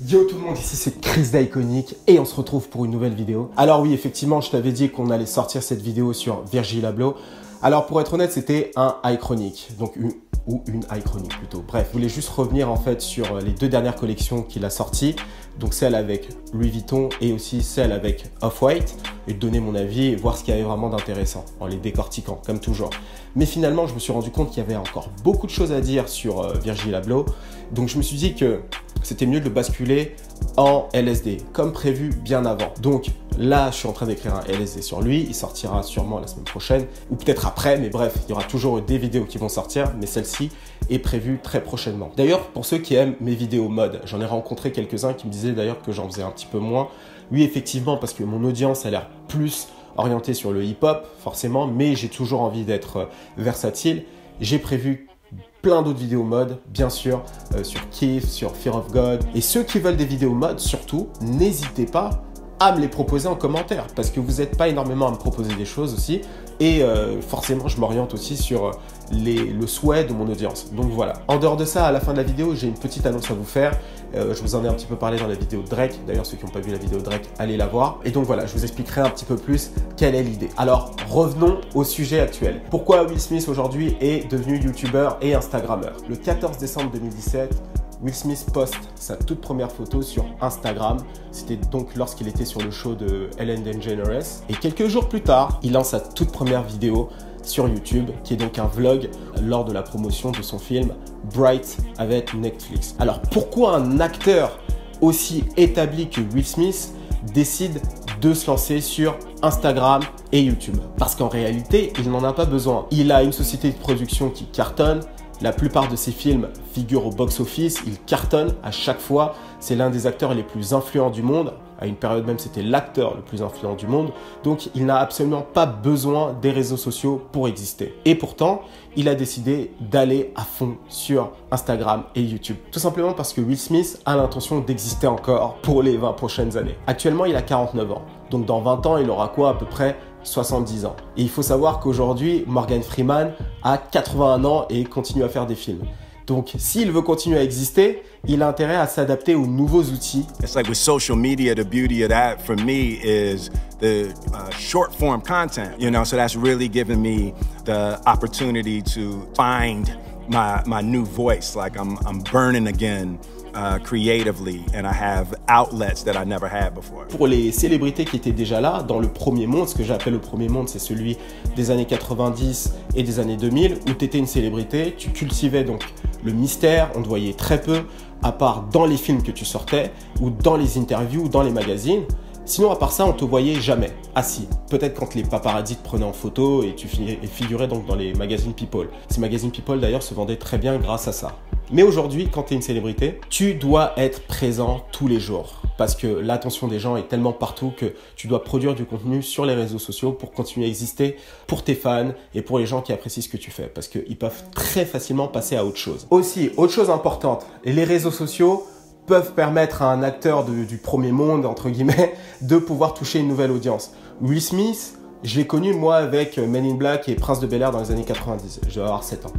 Yo tout le monde, ici c'est Chris d'Iconic et on se retrouve pour une nouvelle vidéo. Alors oui, effectivement, je t'avais dit qu'on allait sortir cette vidéo sur Virgil Abloh. Alors pour être honnête, c'était un iChronic, donc une iChronic plutôt. Bref, je voulais juste revenir en fait sur les deux dernières collections qu'il a sorties, donc celle avec Louis Vuitton et aussi celle avec Off-White, et donner mon avis et voir ce qu'il y avait vraiment d'intéressant en les décortiquant, comme toujours. Mais finalement, je me suis rendu compte qu'il y avait encore beaucoup de choses à dire sur Virgil Abloh, donc je me suis dit que c'était mieux de le basculer en LSD, comme prévu bien avant. Donc là, je suis en train d'écrire un LSD sur lui. Il sortira sûrement la semaine prochaine, ou peut-être après, mais bref, il y aura toujours des vidéos qui vont sortir, mais celle-ci est prévue très prochainement. D'ailleurs, pour ceux qui aiment mes vidéos mode, j'en ai rencontré quelques-uns qui me disaient d'ailleurs que j'en faisais un petit peu moins. Oui, effectivement, parce que mon audience a l'air plus orientée sur le hip-hop, forcément, mais j'ai toujours envie d'être versatile. J'ai prévu plein d'autres vidéos mode, bien sûr, sur Kif, sur Fear of God. Et ceux qui veulent des vidéos mode, surtout, n'hésitez pas à me les proposer en commentaire, parce que vous n'êtes pas énormément à me proposer des choses aussi. Et forcément, je m'oriente aussi sur le souhait de mon audience. Donc voilà. En dehors de ça, à la fin de la vidéo, j'ai une petite annonce à vous faire. Je vous en ai un petit peu parlé dans la vidéo de Drake. D'ailleurs, ceux qui n'ont pas vu la vidéo de Drake, allez la voir. Et donc voilà, je vous expliquerai un petit peu plus quelle est l'idée. Alors, revenons au sujet actuel. Pourquoi Will Smith aujourd'hui est devenu YouTuber et Instagrammeur? Le 14 décembre 2017, Will Smith poste sa toute première photo sur Instagram. C'était donc lorsqu'il était sur le show de Ellen DeGeneres. Et quelques jours plus tard, il lance sa toute première vidéo sur YouTube, qui est donc un vlog lors de la promotion de son film Bright avec Netflix. Alors pourquoi un acteur aussi établi que Will Smith décide de se lancer sur Instagram et YouTube? Parce qu'en réalité, il n'en a pas besoin. Il a une société de production qui cartonne. La plupart de ses films figurent au box-office, il cartonne à chaque fois. C'est l'un des acteurs les plus influents du monde. À une période même, c'était l'acteur le plus influent du monde. Donc, il n'a absolument pas besoin des réseaux sociaux pour exister. Et pourtant, il a décidé d'aller à fond sur Instagram et YouTube. Tout simplement parce que Will Smith a l'intention d'exister encore pour les 20 prochaines années. Actuellement, il a 49 ans. Donc, dans 20 ans, il aura quoi à peu près 70 ans. Et il faut savoir qu'aujourd'hui, Morgan Freeman a 81 ans et continue à faire des films. Donc, s'il veut continuer à exister, il a intérêt à s'adapter aux nouveaux outils. It's like with social media, the beauty of that for me is the short form content, you know, so that's really given me the opportunity to find my new voice. Like I'm burning again. Creatively, and I have outlets that I never had before. Pour les célébrités qui étaient déjà là, dans le premier monde, ce que j'appelle le premier monde, c'est celui des années 90 et des années 2000, où tu étais une célébrité, tu cultivais donc le mystère, on te voyait très peu, à part dans les films que tu sortais, ou dans les interviews, ou dans les magazines. Sinon, à part ça, on te voyait jamais. Ah si, peut-être quand les paparazzis te prenaient en photo et tu figurais donc dans les magazines People. Ces magazines People d'ailleurs se vendaient très bien grâce à ça. Mais aujourd'hui, quand tu es une célébrité, tu dois être présent tous les jours. Parce que l'attention des gens est tellement partout que tu dois produire du contenu sur les réseaux sociaux pour continuer à exister pour tes fans et pour les gens qui apprécient ce que tu fais. Parce qu'ils peuvent très facilement passer à autre chose. Aussi, autre chose importante, les réseaux sociaux peuvent permettre à un acteur du premier monde, entre guillemets, de pouvoir toucher une nouvelle audience. Will Smith, je l'ai connu moi avec Men in Black et Prince de Bel-Air dans les années 90. Je dois avoir 7 ans.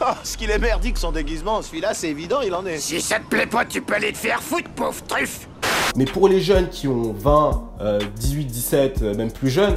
Oh, ce qu'il est merdique son déguisement, celui-là c'est évident, il en est. Si ça te plaît pas, tu peux aller te faire foutre, pauvre truffe. Mais pour les jeunes qui ont 20, 18, 17, même plus jeunes,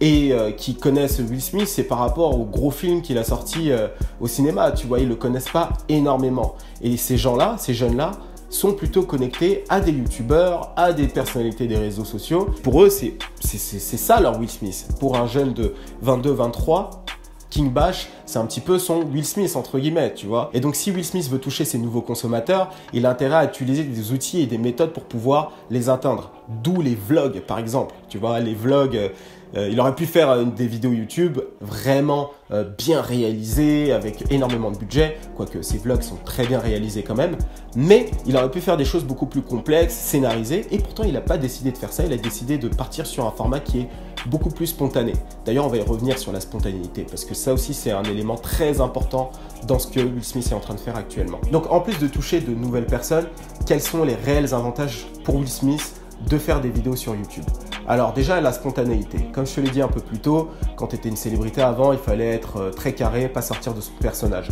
et qui connaissent Will Smith, c'est par rapport au gros film qu'il a sorti au cinéma. Tu vois, ils le connaissent pas énormément. Et ces gens-là, ces jeunes-là, sont plutôt connectés à des youtubeurs, à des personnalités des réseaux sociaux. Pour eux, c'est ça leur Will Smith. Pour un jeune de 22, 23, King Bash, c'est un petit peu son Will Smith, entre guillemets, tu vois. Et donc, si Will Smith veut toucher ses nouveaux consommateurs, il a intérêt à utiliser des outils et des méthodes pour pouvoir les atteindre. D'où les vlogs, par exemple. Tu vois, les vlogs, il aurait pu faire des vidéos YouTube vraiment bien réalisées, avec énormément de budget, quoique ces vlogs sont très bien réalisés quand même. Mais il aurait pu faire des choses beaucoup plus complexes, scénarisées, et pourtant il n'a pas décidé de faire ça, il a décidé de partir sur un format qui est beaucoup plus spontané. D'ailleurs, on va y revenir sur la spontanéité, parce que ça aussi c'est un élément très important dans ce que Will Smith est en train de faire actuellement. Donc en plus de toucher de nouvelles personnes, quels sont les réels avantages pour Will Smith de faire des vidéos sur YouTube? Alors déjà, la spontanéité. Comme je te l'ai dit un peu plus tôt, quand tu étais une célébrité avant, il fallait être très carré, pas sortir de son personnage.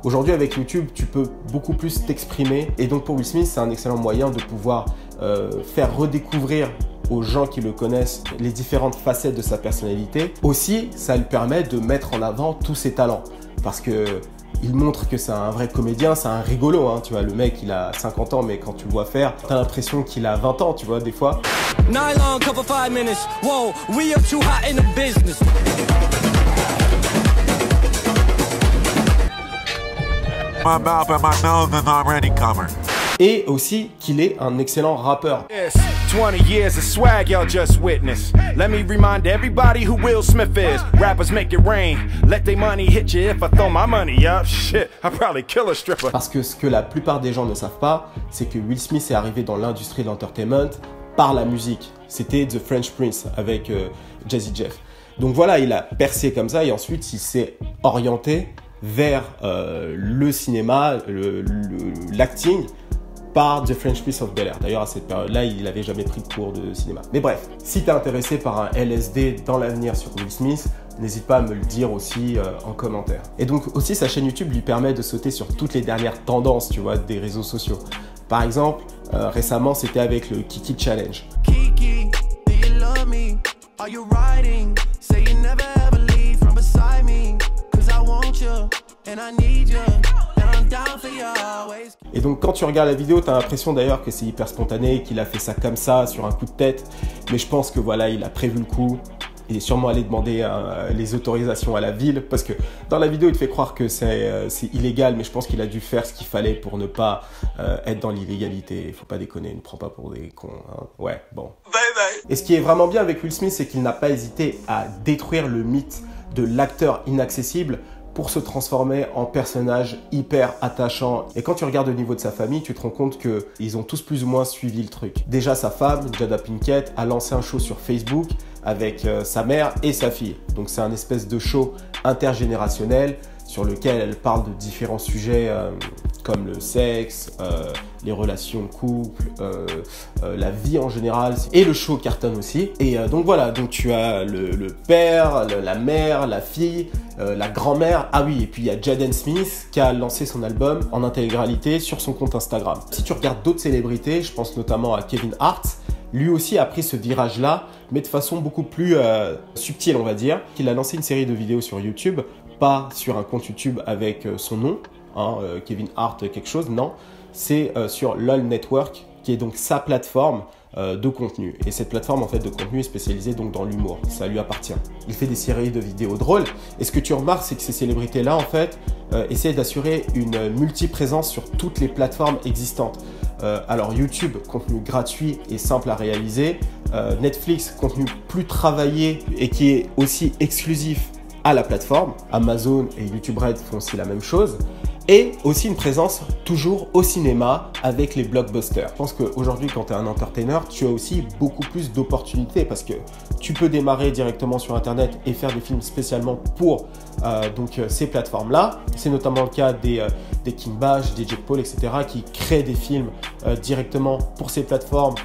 Aujourd'hui, avec YouTube, tu peux beaucoup plus t'exprimer. Et donc pour Will Smith, c'est un excellent moyen de pouvoir faire redécouvrir aux gens qui le connaissent les différentes facettes de sa personnalité. Aussi, ça lui permet de mettre en avant tous ses talents. Parce que il montre que c'est un vrai comédien, c'est un rigolo, hein, tu vois, le mec il a 50 ans mais quand tu le vois faire, t'as l'impression qu'il a 20 ans, tu vois, des fois. Nylon cover 5 minutes. Whoa, we are too hot in the business. My mouth and my nose is already covered. Et aussi qu'il est un excellent rappeur. Yes, 20 years of swag y'all just witnessed. Let me remind everybody who Will Smith is. Rappers make it rain. Let their money hit you. If I throw my money up, shit, I'd probably kill a stripper. Parce que ce que la plupart des gens ne savent pas, c'est que Will Smith est arrivé dans l'industrie de l'entertainment par la musique. C'était The French Prince avec Jazzy Jeff. Donc voilà, il a percé comme ça et ensuite il s'est orienté vers le cinéma, l'acting, par The French Prince of Bel-Air. D'ailleurs, à cette période-là, il n'avait jamais pris de cours de cinéma. Mais bref, si tu es intéressé par un LSD dans l'avenir sur Will Smith, n'hésite pas à me le dire aussi en commentaire. Et donc aussi, sa chaîne YouTube lui permet de sauter sur toutes les dernières tendances, tu vois, des réseaux sociaux. Par exemple, récemment, c'était avec le Kiki Challenge. Kiki, do you love me? Are you riding? Say you never ever leave from beside me. Cause I want you and I need you. Et donc quand tu regardes la vidéo, tu as l'impression d'ailleurs que c'est hyper spontané, qu'il a fait ça comme ça, sur un coup de tête. Mais je pense que voilà, il a prévu le coup. Il est sûrement allé demander les autorisations à la ville. Parce que dans la vidéo, il te fait croire que c'est illégal. Mais je pense qu'il a dû faire ce qu'il fallait pour ne pas être dans l'illégalité. Il faut pas déconner, ne prends pas pour des cons. Hein. Ouais, bon. Bye bye. Et ce qui est vraiment bien avec Will Smith, c'est qu'il n'a pas hésité à détruire le mythe de l'acteur inaccessible pour se transformer en personnage hyper attachant. Et quand tu regardes au niveau de sa famille, tu te rends compte qu'ils ont tous plus ou moins suivi le truc. Déjà, sa femme, Jada Pinkett, a lancé un show sur Facebook avec sa mère et sa fille. Donc c'est un espèce de show intergénérationnel sur lequel elle parle de différents sujets comme le sexe, les relations de couple, la vie en général. Et le show cartonne aussi. Et donc voilà, donc tu as le père, la mère, la fille, la grand-mère. Ah oui, et puis il y a Jaden Smith qui a lancé son album en intégralité sur son compte Instagram. Si tu regardes d'autres célébrités, je pense notamment à Kevin Hart, lui aussi a pris ce virage-là, mais de façon beaucoup plus subtile, on va dire. Il a lancé une série de vidéos sur YouTube, pas sur un compte YouTube avec son nom, hein, Kevin Hart quelque chose, non. C'est sur LOL Network, qui est donc sa plateforme de contenu. Et cette plateforme en fait de contenu est spécialisée donc dans l'humour. Ça lui appartient. Il fait des séries de vidéos drôles. Et ce que tu remarques, c'est que ces célébrités-là en fait essaient d'assurer une multiprésence sur toutes les plateformes existantes. Alors YouTube, contenu gratuit et simple à réaliser. Netflix, contenu plus travaillé et qui est aussi exclusif à la plateforme. Amazon et YouTube Red font aussi la même chose. Et aussi une présence toujours au cinéma avec les blockbusters. Je pense qu'aujourd'hui, quand tu es un entertainer, tu as aussi beaucoup plus d'opportunités parce que tu peux démarrer directement sur Internet et faire des films spécialement pour donc, ces plateformes-là. C'est notamment le cas des King Bash, des Jake Paul, etc. qui créent des films directement pour ces plateformes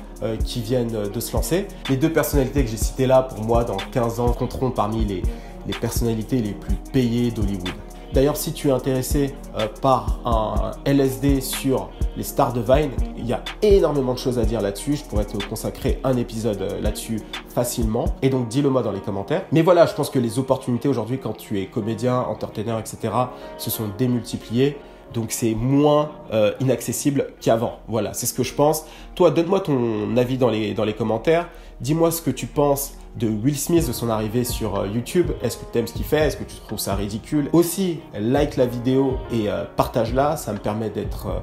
qui viennent de se lancer. Les deux personnalités que j'ai citées là, pour moi, dans 15 ans, compteront parmi les personnalités les plus payées d'Hollywood. D'ailleurs, si tu es intéressé par un LSD sur les stars de Vine, il y a énormément de choses à dire là-dessus. Je pourrais te consacrer un épisode là-dessus facilement. Et donc, dis-le moi dans les commentaires. Mais voilà, je pense que les opportunités aujourd'hui, quand tu es comédien, entertainer, etc., se sont démultipliées. Donc, c'est moins inaccessible qu'avant. Voilà, c'est ce que je pense. Toi, donne-moi ton avis dans les commentaires. Dis-moi ce que tu penses de Will Smith, de son arrivée sur YouTube. Est-ce que tu aimes ce qu'il fait? Est-ce que tu trouves ça ridicule? Aussi, like la vidéo et partage-la. Ça me permet d'être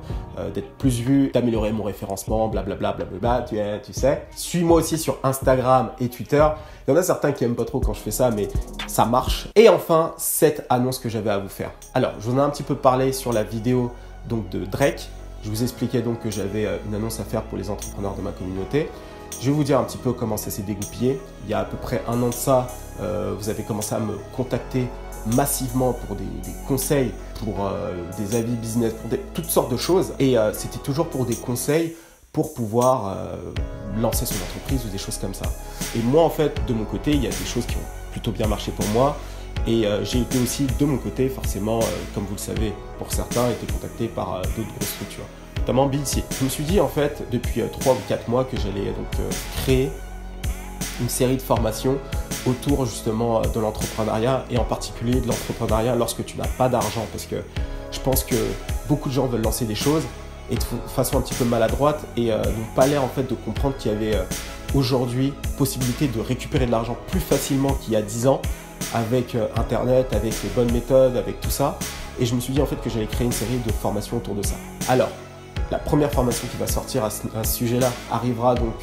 plus vu, d'améliorer mon référencement, blablabla, blablabla, tu sais. Suis-moi aussi sur Instagram et Twitter. Il y en a certains qui n'aiment pas trop quand je fais ça, mais ça marche. Et enfin, cette annonce que j'avais à vous faire. Alors, je vous en ai un petit peu parlé sur la vidéo donc, de Drake. Je vous expliquais donc que j'avais une annonce à faire pour les entrepreneurs de ma communauté. Je vais vous dire un petit peu comment ça s'est dégoupillé. Il y a à peu près un an de ça, vous avez commencé à me contacter massivement pour des conseils, pour des avis business, pour toutes sortes de choses. Et c'était toujours pour des conseils pour pouvoir lancer son entreprise ou des choses comme ça. Et moi, en fait, de mon côté, il y a des choses qui ont plutôt bien marché pour moi. Et j'ai été aussi, de mon côté, forcément, comme vous le savez, pour certains, été contacté par d'autres grosses structures, notamment BETC. Je me suis dit, en fait, depuis 3 ou 4 mois que j'allais donc créer une série de formations autour justement de l'entrepreneuriat et en particulier de l'entrepreneuriat lorsque tu n'as pas d'argent, parce que je pense que beaucoup de gens veulent lancer des choses et de façon un petit peu maladroite et n'ont pas l'air en fait de comprendre qu'il y avait aujourd'hui possibilité de récupérer de l'argent plus facilement qu'il y a 10 ans avec Internet, avec les bonnes méthodes, avec tout ça. Et je me suis dit en fait que j'allais créer une série de formations autour de ça. Alors, la première formation qui va sortir à ce sujet-là arrivera donc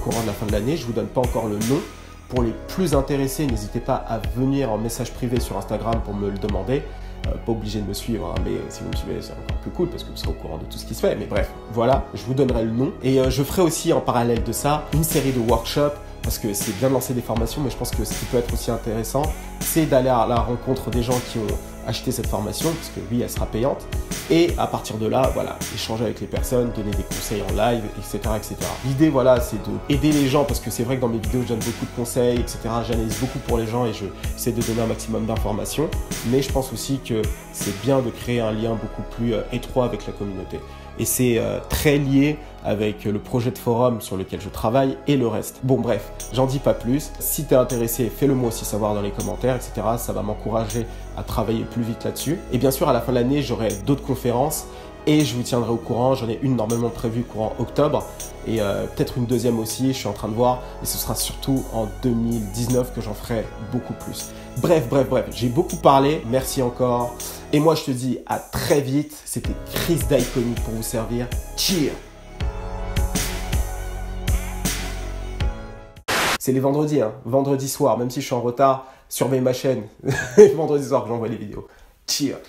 courant de la fin de l'année. Je ne vous donne pas encore le nom. Pour les plus intéressés, n'hésitez pas à venir en message privé sur Instagram pour me le demander. Pas obligé de me suivre, hein, mais si vous me suivez, c'est encore plus cool parce que vous serez au courant de tout ce qui se fait. Mais bref, voilà, je vous donnerai le nom. Et je ferai aussi en parallèle de ça une série de workshops parce que c'est bien de lancer des formations, mais je pense que ce qui peut être aussi intéressant, c'est d'aller à la rencontre des gens qui ont acheté cette formation, parce que oui, elle sera payante. Et à partir de là, voilà, échanger avec les personnes, donner des conseils en live, etc. etc. L'idée, voilà, c'est d'aider les gens, parce que c'est vrai que dans mes vidéos, je donne beaucoup de conseils, etc. J'analyse beaucoup pour les gens et je essaie de donner un maximum d'informations. Mais je pense aussi que c'est bien de créer un lien beaucoup plus étroit avec la communauté. Et c'est très lié avec le projet de forum sur lequel je travaille et le reste. Bon bref, j'en dis pas plus. Si tu es intéressé, fais-le moi aussi savoir dans les commentaires, etc. Ça va m'encourager à travailler plus vite là-dessus. Et bien sûr, à la fin de l'année, j'aurai d'autres conférences et je vous tiendrai au courant. J'en ai une normalement prévue courant octobre et peut-être une deuxième aussi, je suis en train de voir. Et ce sera surtout en 2019 que j'en ferai beaucoup plus. Bref, j'ai beaucoup parlé. Merci encore. Et moi, je te dis à très vite. C'était Chris d'Iconic pour vous servir. Cheers! C'est les vendredis, hein. Vendredi soir, même si je suis en retard, surveille ma chaîne. Vendredi soir que j'envoie les vidéos. Cheers!